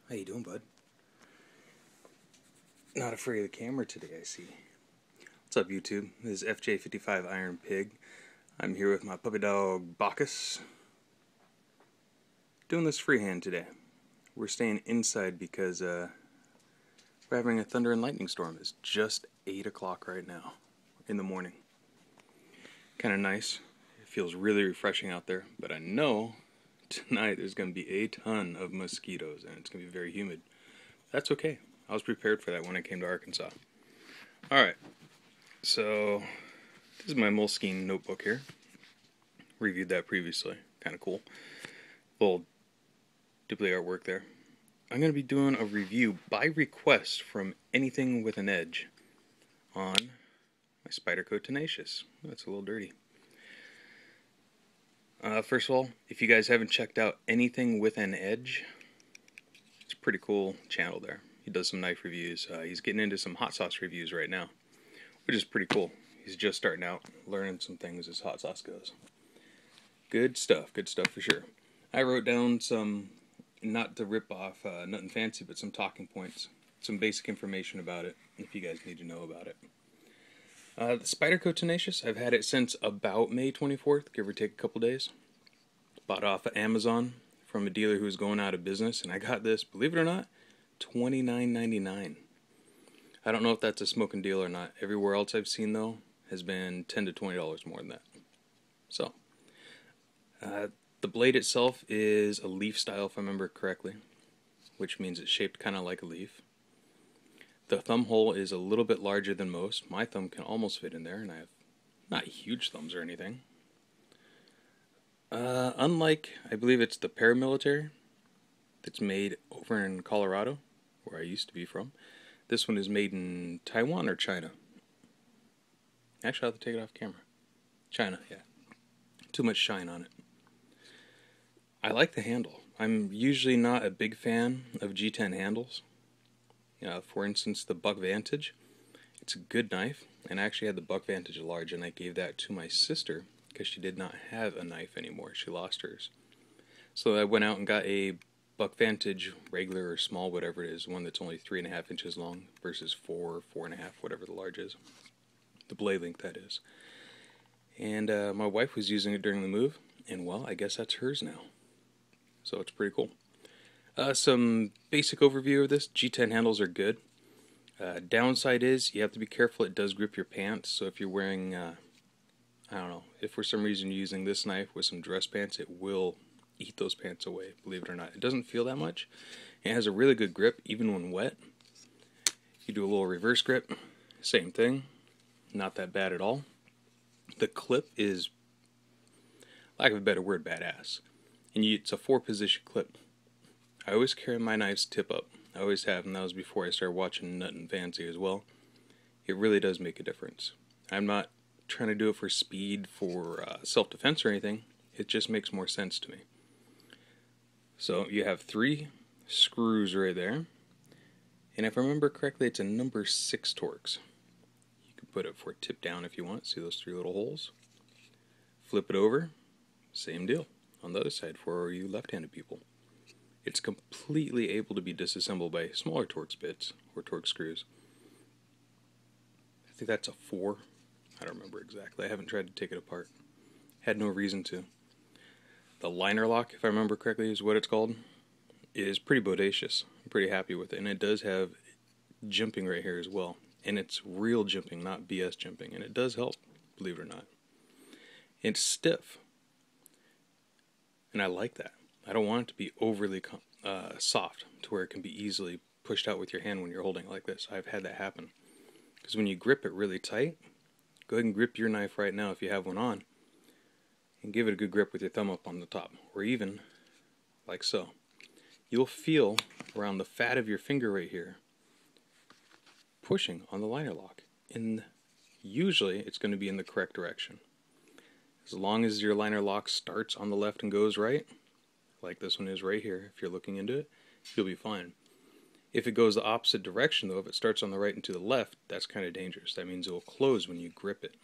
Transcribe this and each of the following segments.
How you doing, bud? Not afraid of the camera today, I see. What's up, YouTube? This is FJ55 Iron Pig. I'm here with my puppy dog, Bacchus. Doing this freehand today. We're staying inside because we're having a thunder and lightning storm. It's just 8 o'clock right now in the morning. Kind of nice. It feels really refreshing out there, but I know tonight there's going to be a ton of mosquitoes and it's going to be very humid. That's okay. I was prepared for that when I came to Arkansas. Alright, so this is my Moleskine notebook here. Reviewed that previously. Kind of cool. Little duplicate artwork there. I'm going to be doing a review by request from AnythingWithAnEdge on my Spyderco Tenacious. That's a little dirty. First of all, if you guys haven't checked out AnythingWithAnEdge, it's a pretty cool channel there. He does some knife reviews. He's getting into some hot sauce reviews right now, which is pretty cool. He's just starting out, learning some things as hot sauce goes. Good stuff for sure. I wrote down some, not to rip off nothing fancy, but some talking points, some basic information about it, if you guys need to know about it. The Spyderco Tenacious, I've had it since about May 24th, give or take a couple days. Bought it off of Amazon from a dealer who was going out of business, and I got this, believe it or not, $29.99. I don't know if that's a smoking deal or not. Everywhere else I've seen, though, has been $10 to $20 more than that. So, the blade itself is a leaf style, if I remember correctly, which means it's shaped kind of like a leaf. The thumb hole is a little bit larger than most. My thumb can almost fit in there, and I have not huge thumbs or anything. Unlike, I believe it's the paramilitary that's made over in Colorado, where I used to be from. This one is made in Taiwan or China. Actually, I'll have to take it off camera. China, yeah. Too much shine on it. I like the handle. I'm usually not a big fan of G10 handles. For instance, the Buck Vantage. It's a good knife, and I actually had the Buck Vantage large, and I gave that to my sister because she did not have a knife anymore. She lost hers. So I went out and got a Buck Vantage, regular or small, whatever it is, one that's only 3.5 inches long versus 4, 4.5, whatever the large is. The blade length, that is. And my wife was using it during the move, and well, I guess that's hers now. So it's pretty cool. Some basic overview of this. G10 handles are good. Downside is you have to be careful. It does grip your pants, so if you're wearing, I don't know, if for some reason you're using this knife with some dress pants, it will eat those pants away, believe it or not. It doesn't feel that much. It has a really good grip even when wet. You do a little reverse grip, same thing. Not that bad at all. The clip is, lack of a better word, badass. And it's a 4-position clip. I always carry my knives tip up. I always have, and that was before I started watching Nothing Fancy as well. It really does make a difference. I'm not trying to do it for speed, for self-defense or anything. It just makes more sense to me. So you have 3 screws right there. And if I remember correctly, it's a number 6 Torx. You can put it for tip down if you want. See those 3 little holes? Flip it over. Same deal on the other side for you left-handed people. It's completely able to be disassembled by smaller Torx bits or Torx screws. I think that's a 4. I don't remember exactly. I haven't tried to take it apart. Had no reason to. The liner lock, if I remember correctly, is what it's called, is pretty bodacious. I'm pretty happy with it. And it does have jimping right here as well. And it's real jimping, not BS jimping. And it does help, believe it or not. It's stiff. And I like that. I don't want it to be overly soft to where it can be easily pushed out with your hand when you're holding it like this. I've had that happen. Because when you grip it really tight, go ahead and grip your knife right now if you have one on, and give it a good grip with your thumb up on the top, or even like so. You'll feel around the fat of your finger right here pushing on the liner lock, and usually it's going to be in the correct direction. As long as your liner lock starts on the left and goes right, like this one is right here, if you're looking into it, you'll be fine. If it goes the opposite direction though, if it starts on the right and to the left, that's kind of dangerous. That means it will close when you grip it.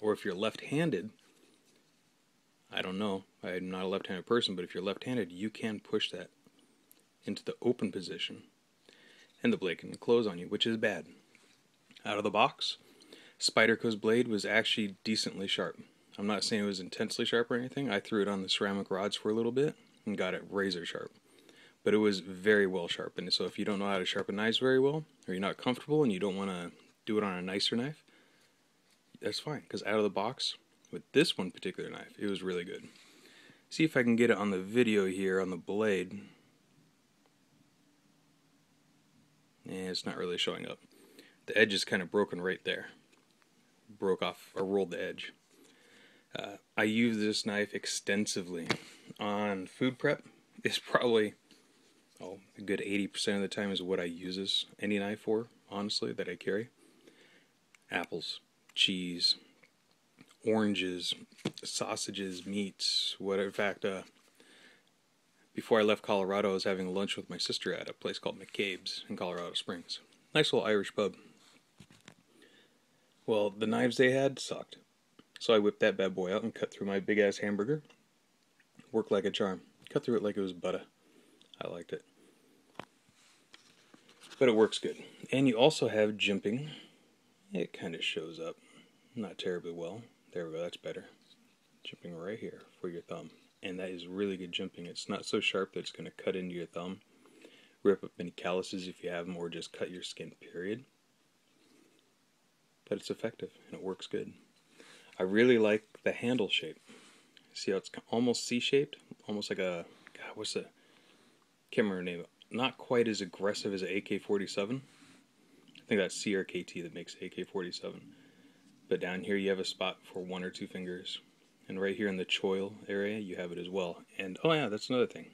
Or if you're left-handed, I don't know, I'm not a left-handed person, but if you're left-handed, you can push that into the open position, and the blade can close on you, which is bad. Out of the box, Spyderco's blade was actually decently sharp. I'm not saying it was intensely sharp or anything. I threw it on the ceramic rods for a little bit and got it razor sharp. But it was very well sharpened. So if you don't know how to sharpen knives very well, or you're not comfortable and you don't want to do it on a nicer knife, that's fine. Because out of the box, with this one particular knife, it was really good. See if I can get it on the video here on the blade. And it's not really showing up. The edge is kind of broken right there. Broke off or rolled the edge. I use this knife extensively on food prep. It's probably a good 80% of the time is what I use any knife for, honestly, that I carry. Apples, cheese, oranges, sausages, meats, whatever. In fact, before I left Colorado, I was having lunch with my sister at a place called McCabe's in Colorado Springs. Nice little Irish pub. Well, the knives they had sucked. So I whipped that bad boy out and cut through my big-ass hamburger. Worked like a charm. Cut through it like it was butter. I liked it. But it works good. And you also have jimping. It kind of shows up. Not terribly well. There we go, that's better. Jimping right here for your thumb. And that is really good jimping. It's not so sharp that it's going to cut into your thumb. Rip up any calluses if you have them, or just cut your skin, period. But it's effective, and it works good. I really like the handle shape. See how it's almost C-shaped? Almost like a, God, what's the, can't remember the name of it. Not quite as aggressive as an AK-47. I think that's CRKT that makes AK-47. But down here you have a spot for 1 or 2 fingers. And right here in the choil area you have it as well. And, oh yeah, that's another thing.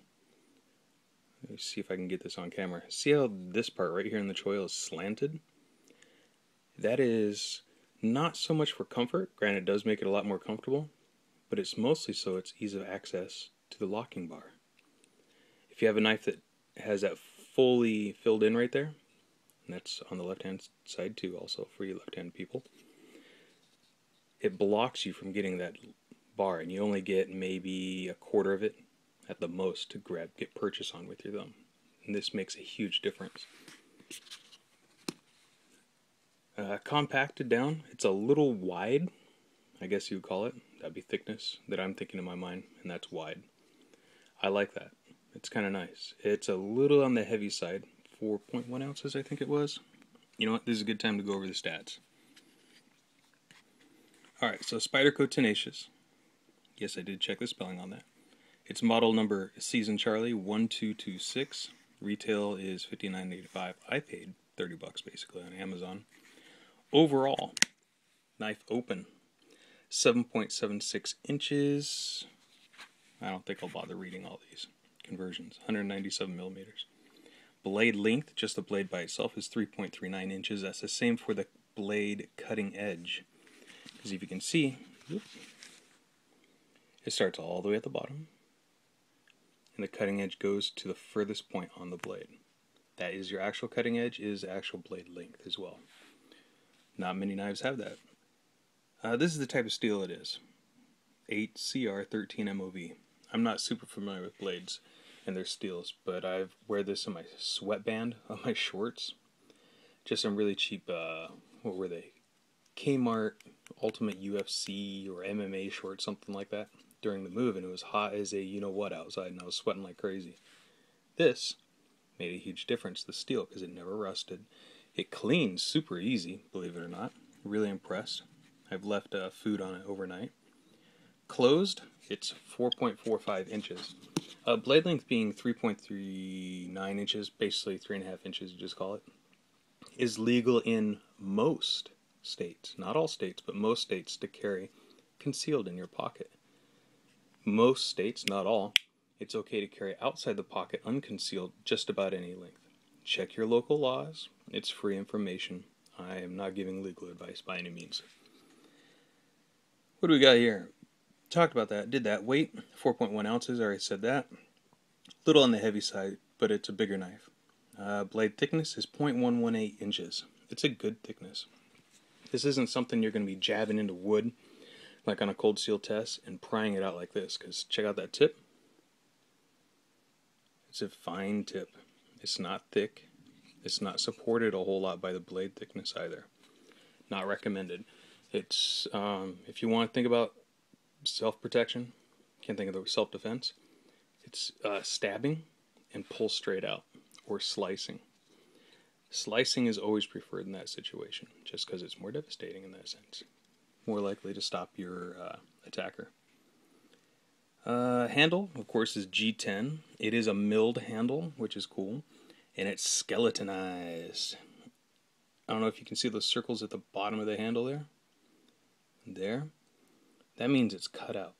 Let me see if I can get this on camera. See how this part right here in the choil is slanted? That is not so much for comfort. Granted, it does make it a lot more comfortable. But it's mostly so it's ease of access to the locking bar. If you have a knife that has that fully filled in right there, and that's on the left-hand side too, also for you left-handed people, it blocks you from getting that bar, and you only get maybe a quarter of it at the most to get purchase on with your thumb. And this makes a huge difference. Compacted down, it's a little wide, I guess you would call it. That'd be thickness that I'm thinking in my mind, and that's wide. I like that. It's kind of nice. It's a little on the heavy side, 4.1 ounces I think it was. You know what, this is a good time to go over the stats. Alright, so Spyderco Tenacious. Yes, I did check the spelling on that. It's model number Season Charlie 1226. Retail is $59.85. I paid $30 basically on Amazon. Overall, knife open, 7.76 inches. I don't think I'll bother reading all these conversions. 197 millimeters. Blade length, just the blade by itself, is 3.39 inches. That's the same for the blade cutting edge. Because if you can see, it starts all the way at the bottom, and the cutting edge goes to the furthest point on the blade. That is your actual cutting edge, is actual blade length as well. Not many knives have that. This is the type of steel it is. 8CR13 MOV. I'm not super familiar with blades and their steels, but I wear this in my sweatband on my shorts. Just some really cheap, what were they? Kmart Ultimate UFC or MMA shorts, something like that, during the move, and it was hot as a you-know-what outside, and I was sweating like crazy. This made a huge difference, the steel, because it never rusted. It cleans super easy, believe it or not. Really impressed. I've left food on it overnight. Closed, it's 4.45 inches. Blade length being 3.39 inches, basically 3.5 inches, you just call it, is legal in most states, not all states, but most states, to carry concealed in your pocket. Most states, not all, it's okay to carry outside the pocket unconcealed just about any length. Check your local laws. It's free information. I am not giving legal advice by any means. What do we got here? Talked about that, did that. Weight, 4.1 ounces, I already said that. Little on the heavy side, but it's a bigger knife. Blade thickness is 0.118 inches. It's a good thickness. This isn't something you're going to be jabbing into wood, like on a cold steel test, and prying it out like this, because check out that tip. It's a fine tip. It's not thick. It's not supported a whole lot by the blade thickness either. Not recommended. It's if you want to think about self-protection, can't think of the self-defense, it's stabbing and pull straight out, or slicing. Slicing is always preferred in that situation, just because it's more devastating in that sense. More likely to stop your attacker. Handle, of course, is G10. It is a milled handle, which is cool, and it's skeletonized. I don't know if you can see those circles at the bottom of the handle there. There. That means it's cut out.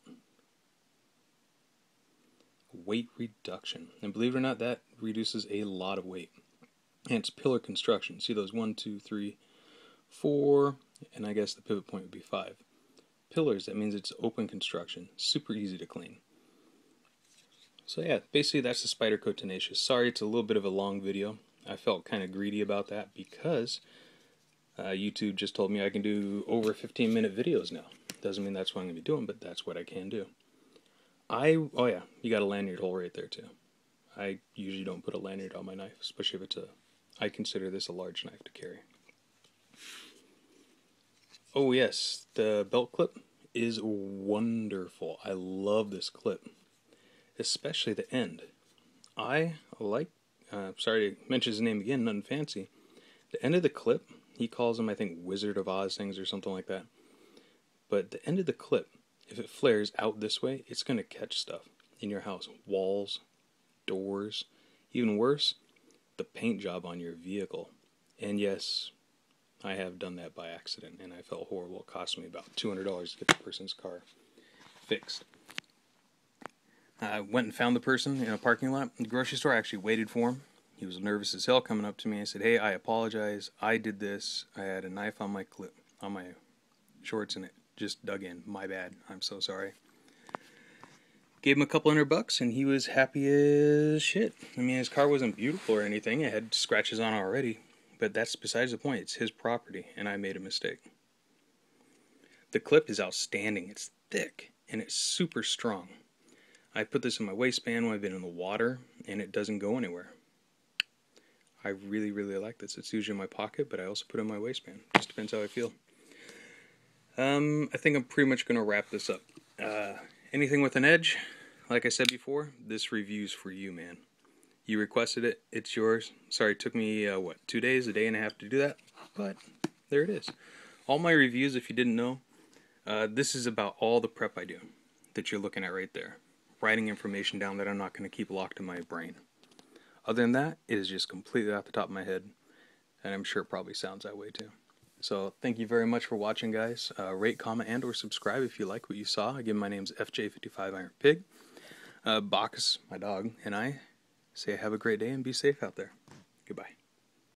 Weight reduction. And believe it or not, that reduces a lot of weight. And it's pillar construction. See those 1, 2, 3, 4, and I guess the pivot point would be 5. Pillars, that means it's open construction. Super easy to clean. So yeah, basically that's the Spyderco Tenacious. Sorry, it's a little bit of a long video. I felt kind of greedy about that because YouTube just told me I can do over 15-minute videos now. Doesn't mean that's what I'm going to be doing, but that's what I can do. Oh yeah, you got a lanyard hole right there too. I usually don't put a lanyard on my knife, especially if it's I consider this a large knife to carry. Oh yes, the belt clip is wonderful. I love this clip, especially the end. I like, sorry to mention his name again, nothing fancy. The end of the clip, he calls him, I think, Wizard of Oz things or something like that. But the end of the clip, if it flares out this way, it's going to catch stuff in your house. Walls, doors, even worse, the paint job on your vehicle. And yes, I have done that by accident, and I felt horrible. It cost me about $200 to get the person's car fixed. I went and found the person in a parking lot. The grocery store, I actually waited for him. He was nervous as hell coming up to me. I said, hey, I apologize. I did this. I had a knife on my clip, on my shorts, and it just dug in. My bad. I'm so sorry. Gave him a couple $100, and he was happy as shit. I mean, his car wasn't beautiful or anything. It had scratches on it already. But that's besides the point. It's his property, and I made a mistake. The clip is outstanding. It's thick, and it's super strong. I put this in my waistband when I've been in the water, and it doesn't go anywhere. I really, really like this. It's usually in my pocket, but I also put it in my waistband. Just depends how I feel. I think I'm pretty much going to wrap this up. Anything with an edge? Like I said before, this review's for you, man. You requested it. It's yours. Sorry, it took me, 2 days, a day and a half to do that. But there it is. All my reviews, if you didn't know, this is about all the prep I do that you're looking at right there. Writing information down that I'm not going to keep locked in my brain. Other than that, it is just completely off the top of my head. And I'm sure it probably sounds that way too. So thank you very much for watching, guys. Rate, comment, and or subscribe if you like what you saw. Again, my name's FJ55 Iron Pig. Bacchus, my dog, and I say have a great day and be safe out there. Goodbye.